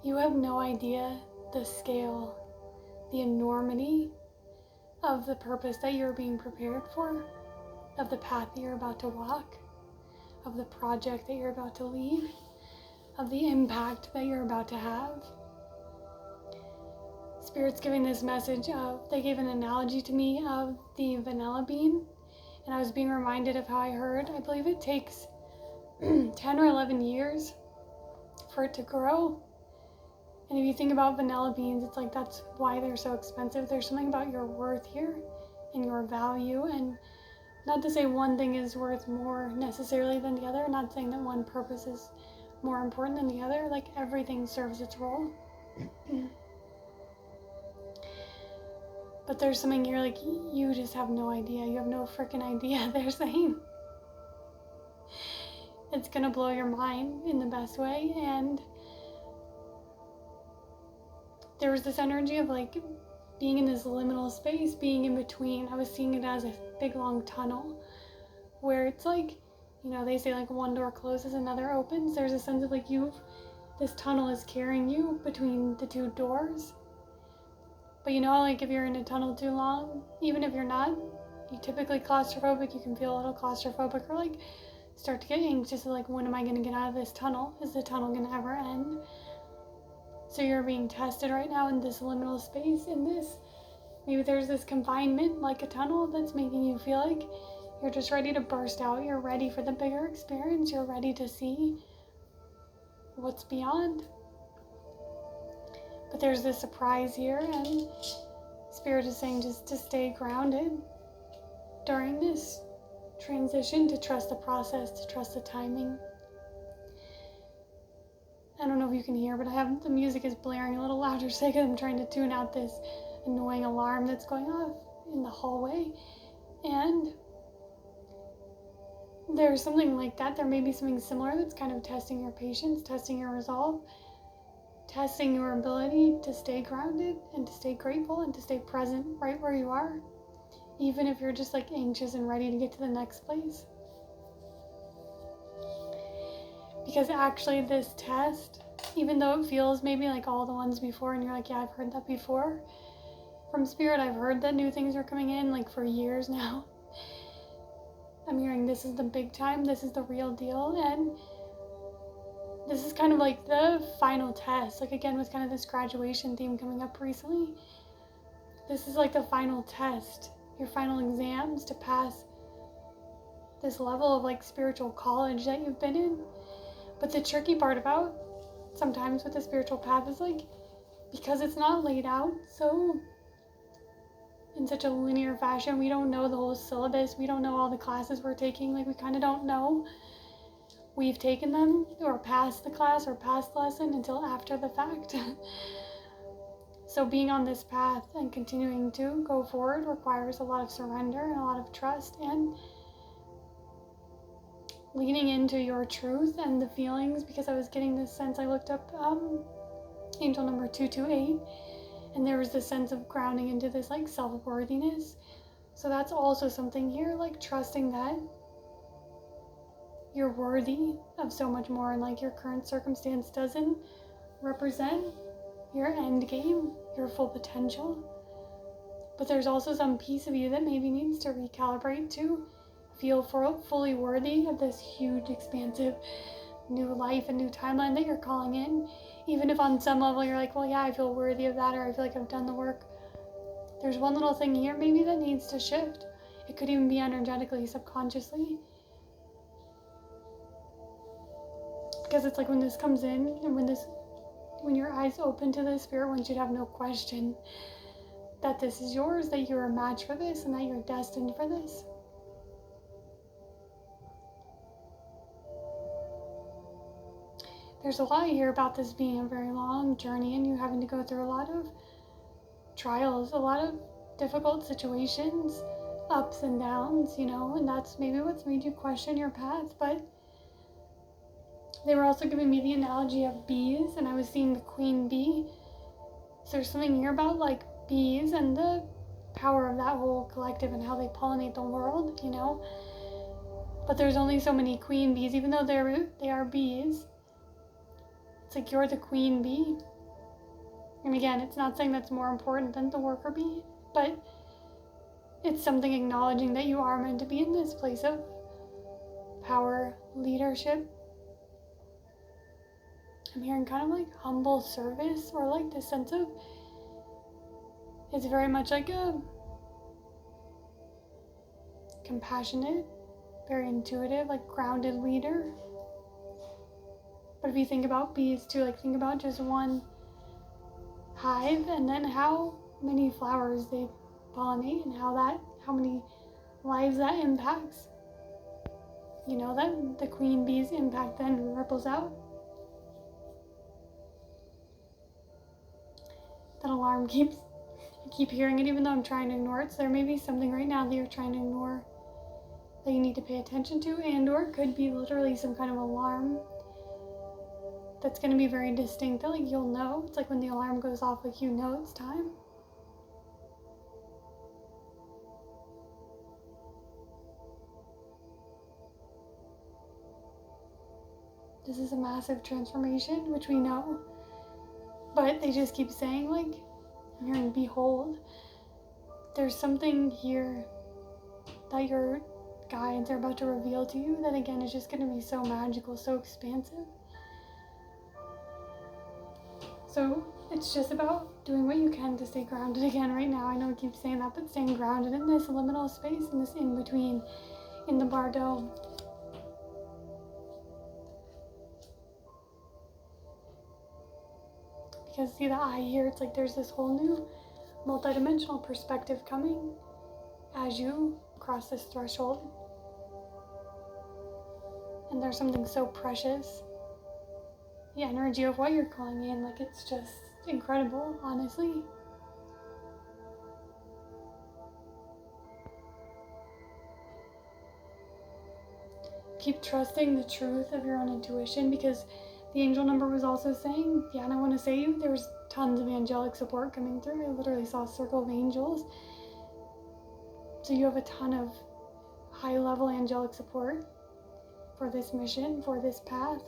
You have no idea the scale, the enormity of the purpose that you're being prepared for, of the path that you're about to walk, of the project that you're about to lead, of the impact that you're about to have. Spirit's giving this message of, they gave an analogy to me of the vanilla bean, and I was being reminded of how I heard, I believe it takes 10 or 11 years for it to grow. And if you think about vanilla beans, it's like that's why they're so expensive. There's something about your worth here and your value, and not to say one thing is worth more necessarily than the other, not saying that one purpose is more important than the other, like everything serves its role. But there's something here like you just have no idea. You have no freaking idea. They're saying it's gonna blow your mind in the best way. And there was this energy of like being in this liminal space, being in between. I was seeing it as a big long tunnel where it's like, you know, they say like one door closes, another opens. There's a sense of like this tunnel is carrying you between the two doors. But you know, like if you're in a tunnel too long, even if you're not, you typically claustrophobic, you can feel a little claustrophobic or like start to get anxious, like when am I gonna get out of this tunnel? Is the tunnel gonna ever end? So you're being tested right now in this liminal space, in this, maybe there's this confinement like a tunnel that's making you feel like you're just ready to burst out. You're ready for the bigger experience. You're ready to see what's beyond. But there's this surprise here, and Spirit is saying just to stay grounded during this transition, to trust the process, to trust the timing. I don't know if you can hear, but the music is blaring a little louder so I'm trying to tune out this annoying alarm that's going off in the hallway. And there's something like that. There may be something similar that's kind of testing your patience, testing your resolve, testing your ability to stay grounded and to stay grateful and to stay present right where you are, even if you're just like anxious and ready to get to the next place. Because actually this test, even though it feels maybe like all the ones before and you're like, yeah, I've heard that before from Spirit, I've heard that new things are coming in like for years now. I'm hearing this is the big time, this is the real deal, and this is kind of like the final test. Like again, with kind of this graduation theme coming up recently, this is like the final test, your final exams to pass this level of like spiritual college that you've been in. But the tricky part about sometimes with the spiritual path is like, because it's not laid out so in such a linear fashion, we don't know the whole syllabus, we don't know all the classes we're taking, like we kind of don't know we've taken them or passed the class or passed the lesson until after the fact. So being on this path and continuing to go forward requires a lot of surrender and a lot of trust and leaning into your truth and the feelings, because I was getting this sense, I looked up angel number 228, and there was this sense of grounding into this like self-worthiness. So that's also something here, like trusting that you're worthy of so much more, and like your current circumstance doesn't represent your end game, your full potential. But there's also some piece of you that maybe needs to recalibrate to feel fully worthy of this huge, expansive new life and new timeline that you're calling in. Even if on some level you're like, well, yeah, I feel worthy of that, or I feel like I've done the work. There's one little thing here maybe that needs to shift. It could even be energetically, subconsciously. Because it's like when this comes in and when your eyes open to the Spirit wants you to have no question that this is yours, that you're a match for this, and that you're destined for this. There's a lot here about this being a very long journey and you having to go through a lot of trials, a lot of difficult situations, ups and downs, you know, and that's maybe what's made you question your path. But they were also giving me the analogy of bees, and I was seeing the queen bee. So there's something here about like bees and the power of that whole collective and how they pollinate the world, you know. But there's only so many queen bees, even though they are bees. It's like you're the queen bee. And again, it's not saying that's more important than the worker bee, but it's something acknowledging that you are meant to be in this place of power, leadership. I'm hearing kind of like humble service, or like this sense of, it's very much like a compassionate, very intuitive, like grounded leader. But if you think about bees too, like think about just one hive and then how many flowers they pollinate and how many lives that impacts. You know, that the queen bee's impact then ripples out. That alarm I keep hearing it even though I'm trying to ignore it. So there may be something right now that you're trying to ignore that you need to pay attention to, and or it could be literally some kind of alarm that's going to be very distinct that like you'll know. It's like when the alarm goes off, like you know it's time. This is a massive transformation, which we know, but they just keep saying, like, I'm hearing behold. There's something here that your guides are about to reveal to you that again is just going to be so magical, so expansive. So it's just about doing what you can to stay grounded again right now. I know I keep saying that, but staying grounded in this liminal space, in this in-between, in the Bardo. Because see the eye here, it's like there's this whole new multidimensional perspective coming as you cross this threshold. And there's something so precious. The energy of what you're calling in, like it's just incredible, honestly. Keep trusting the truth of your own intuition, because the angel number was also saying, yeah, and I want to say there was tons of angelic support coming through. I literally saw a circle of angels. So you have a ton of high-level angelic support for this mission, for this path.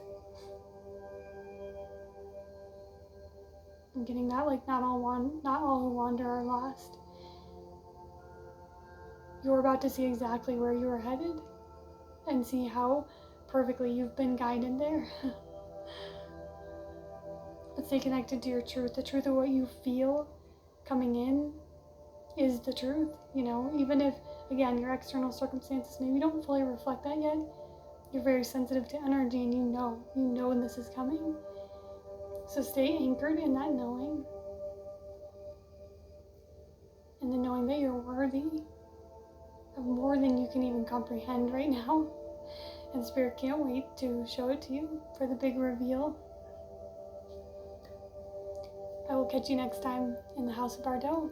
I'm getting that, like not all who wander are lost. You're about to see exactly where you are headed and see how perfectly you've been guided there. But stay connected to your truth. The truth of what you feel coming in is the truth, you know, even if, again, your external circumstances maybe don't fully reflect that yet. You're very sensitive to energy and you know when this is coming. So stay anchored in that knowing. And the knowing that you're worthy of more than you can even comprehend right now. And Spirit can't wait to show it to you for the big reveal. I will catch you next time in the House of Bardo.